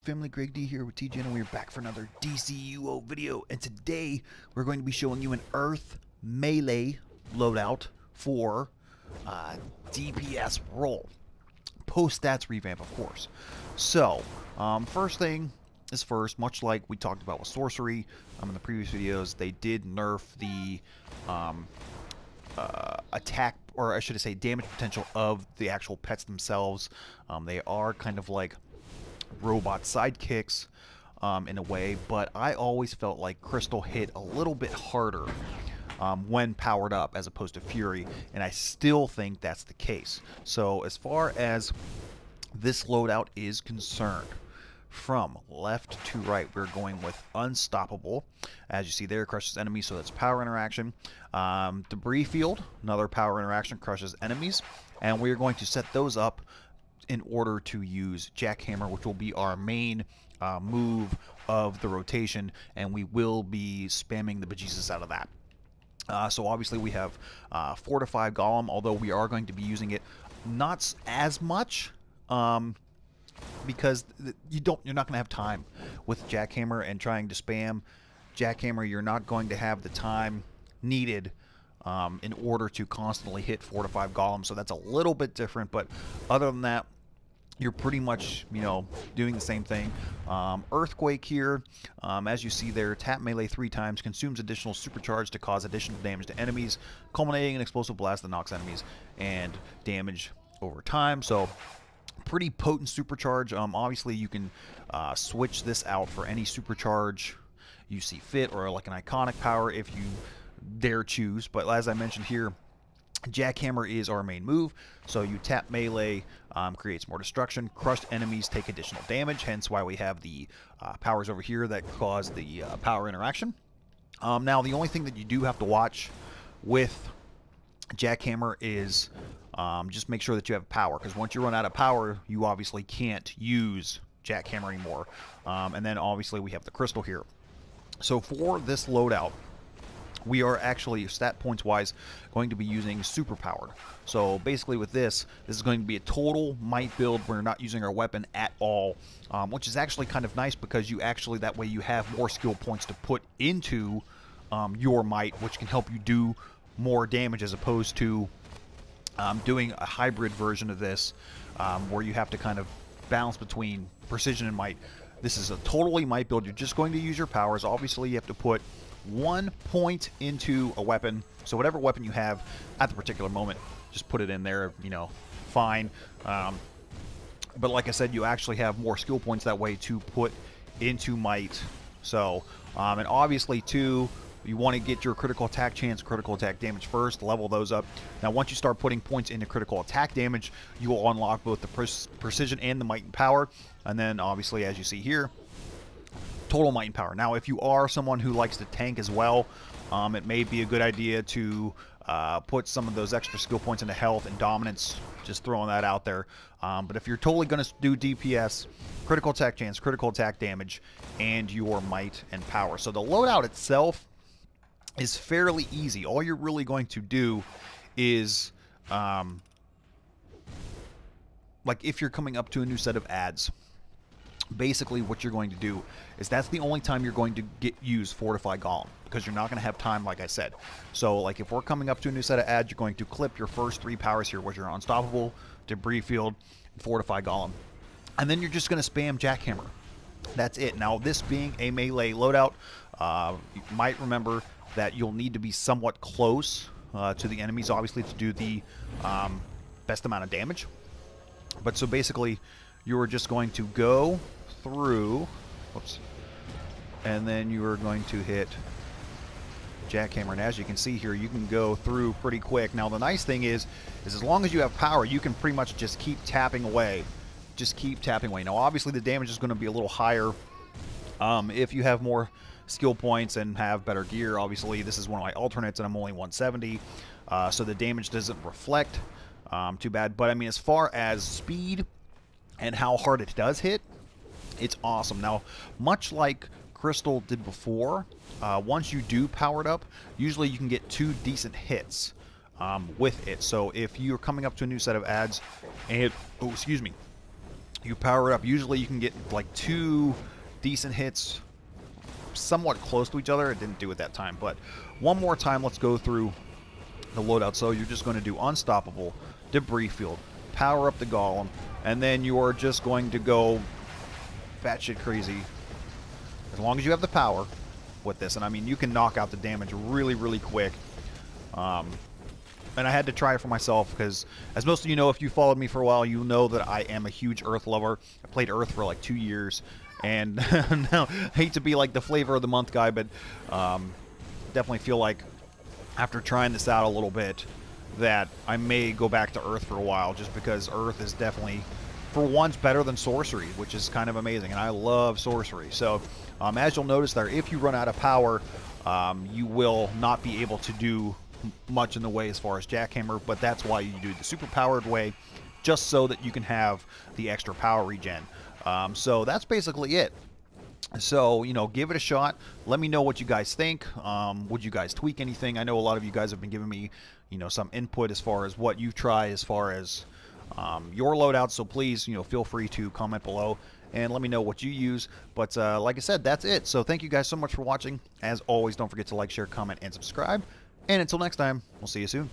family, Greg D here with TJ, and we're back for another DCUO video. And today we're going to be showing you an Earth melee loadout for DPS role. Post stats revamp, of course. So, first thing is first, much like we talked about with sorcery in the previous videos, they did nerf the attack, or I should say damage potential of the actual pets themselves. They are kind of like robot sidekicks in a way, but I always felt like Crystal hit a little bit harder when powered up as opposed to Fury, and I still think that's the case. So as far as this loadout is concerned, from left to right, we're going with Unstoppable. As you see there, crushes enemies, so that's power interaction. Debris Field, another power interaction, crushes enemies. And we're going to set those up in order to use Jackhammer, which will be our main move of the rotation, and we will be spamming the bejesus out of that. So obviously we have Fortify Golem, although we are going to be using it not as much, because you're not going to have time with Jackhammer and trying to spam Jackhammer. You're not going to have the time needed in order to constantly hit 4 to 5 golems, so that's a little bit different. But other than that, you're pretty much, doing the same thing. Earthquake here, as you see there, tap melee 3 times, consumes additional supercharge to cause additional damage to enemies, culminating in explosive blast that knocks enemies and damage over time. So pretty potent supercharge. Obviously you can switch this out for any supercharge you see fit, or like an iconic power if you dare choose. But as I mentioned here, Jackhammer is our main move, so you tap melee, creates more destruction, crushed enemies take additional damage, hence why we have the powers over here that cause the power interaction. Now the only thing that you do have to watch with Jackhammer is just make sure that you have power, because once you run out of power, you obviously can't use Jackhammer anymore. And then obviously we have the crystal here. So for this loadout, we are actually, stat points wise, going to be using superpowered. So basically with this is going to be a total might build. We're not using our weapon at all, which is actually kind of nice, because you actually, that way you have more skill points to put into your might, which can help you do more damage, as opposed to doing a hybrid version of this where you have to kind of balance between precision and might. This is a totally might build. You're just going to use your powers. Obviously you have to put 1 point into a weapon, so whatever weapon you have at the particular moment, just put it in there, fine. But like I said, you actually have more skill points that way to put into might. So and obviously too, you want to get your critical attack chance, critical attack damage first, level those up. Now once you start putting points into critical attack damage, you will unlock both the precision and the might and power. And then obviously, as you see here, total might and power. Now if you are someone who likes to tank as well, it may be a good idea to put some of those extra skill points into health and dominance, just throwing that out there. But if you're totally going to do DPS, critical attack chance, critical attack damage, and your might and power. So the loadout itself is fairly easy. All you're really going to do is like if you're coming up to a new set of ads, basically what you're going to do is that's the only time you're going to use Fortify Golem, because you're not going to have time, like I said. So like if we're coming up to a new set of ads, you're going to clip your first 3 powers here, which are Unstoppable, Debris Field, and Fortify Golem, and then you're just going to spam Jackhammer. That's it. Now this being a melee loadout, you might remember that you'll need to be somewhat close to the enemies, obviously, to do the best amount of damage. But so basically you are just going to go through, whoops, and then you are going to hit Jackhammer, and as you can see here, you can go through pretty quick. Now the nice thing is as long as you have power, you can pretty much just keep tapping away. Just keep tapping away. Now obviously the damage is going to be a little higher if you have more skill points and have better gear. Obviously this is one of my alternates and I'm only 170, so the damage doesn't reflect too bad. But I mean, as far as speed and how hard it does hit, it's awesome. Now, much like Crystal did before, once you do power it up, usually you can get 2 decent hits with it. So if you're coming up to a new set of ads and, You power it up. Usually you can get like 2 decent hits somewhat close to each other. It didn't do it that time, but one more time, let's go through the loadout. So you're just going to do Unstoppable, Debris Field, power up the Golem, and then you are just going to go batshit crazy as long as you have the power with this. And I mean, you can knock out the damage really, really quick. And I had to try it for myself because, as most of you know, if you followed me for a while, you know that I am a huge Earth lover. I played Earth for like 2 years, and now I hate to be like the flavor of the month guy, but definitely feel like after trying this out a little bit that I may go back to Earth for a while, just because Earth is definitely, for once, better than Sorcery, which is kind of amazing, and I love Sorcery. So as you'll notice there, if you run out of power, you will not be able to do much in the way as far as Jackhammer, but that's why you do the super powered way, just so that you can have the extra power regen. So that's basically it. So, you know, give it a shot. Let me know what you guys think. Would you guys tweak anything? I know a lot of you guys have been giving me, you know, some input as far as what you try as far as your loadout. So please, you know, feel free to comment below and let me know what you use. But like I said, that's it. So thank you guys so much for watching. As always, don't forget to like, share, comment, and subscribe. And until next time, we'll see you soon.